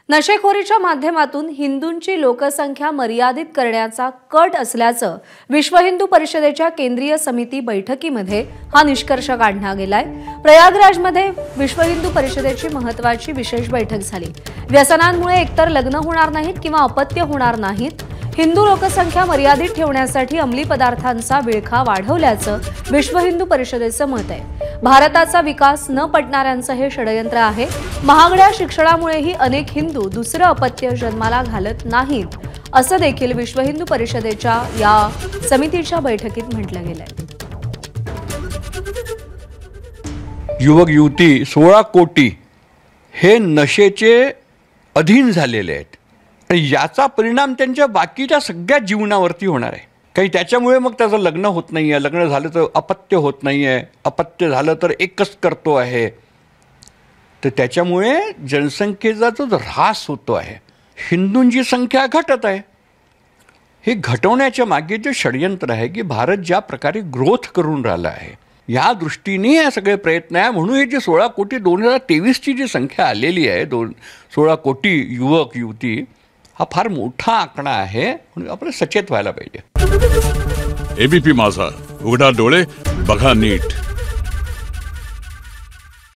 नशेखोरीच्या माध्यमातून हिंदूंची लोकसंख्या मर्यादित करण्याचा कट असल्याचं विश्व हिंदू परिषदेच्या केंद्रीय समिती बैठकीमध्ये हा निष्कर्ष काढण्यात गेलाय। प्रयागराजमध्ये विश्व हिंदू परिषदेची महत्त्वाची विशेष बैठक झाली। व्यसनांमुळे एकतर लग्न होणार नाहीत किंवा अपत्य होणार नाहीत। हिंदू लोकसंख्या मर्यादित ठेवण्यासाठी अंमली पदार्थांचा विळखा वाढवल्याचं विश्व हिंदू परिषदेचं मत आहे। भारताचा विकास न पटणाऱ्यांचं हे षडयंत्र आहे। महागड्या शिक्षणामुळेही अनेक हिंदू दुसरं अपत्य जन्माला घालत नाहीत, असं देखील विश्व हिंदू परिषदेच्या या समितीच्या बैठकीत म्हटलं गेलंय। युवक युवती 16 कोटी हे नशेचे अधीन झालेले आहेत आणि याचा परिणाम त्यांच्या बाकीच्या सगळ्या जीवनावरती होणार आहे। काही त्याच्यामुळे मग त्याचं लग्न होत नाही आहे, लग्न झालं तर अपत्य होत नाही आहे, अपत्य झालं तर एकच करतो आहे। तर त्याच्यामुळे जनसंख्येचा जो ऱ्हास होतो आहे, हिंदूंची संख्या घटत आहे। हे घटवण्याच्या मागे जे षडयंत्र आहे की भारत ज्या प्रकारे ग्रोथ करून राहिला आहे, या दृष्टीने हे सगळे प्रयत्न आहे। म्हणून हे जे 16 कोटी 2023ची जी संख्या आलेली आहे, 16 कोटी युवक युवती, हा फार मोठा आकडा आहे। म्हणून आपण सचेत व्हायला पाहिजे। एबीपी माझा, उघडा डोळे बघा नीट।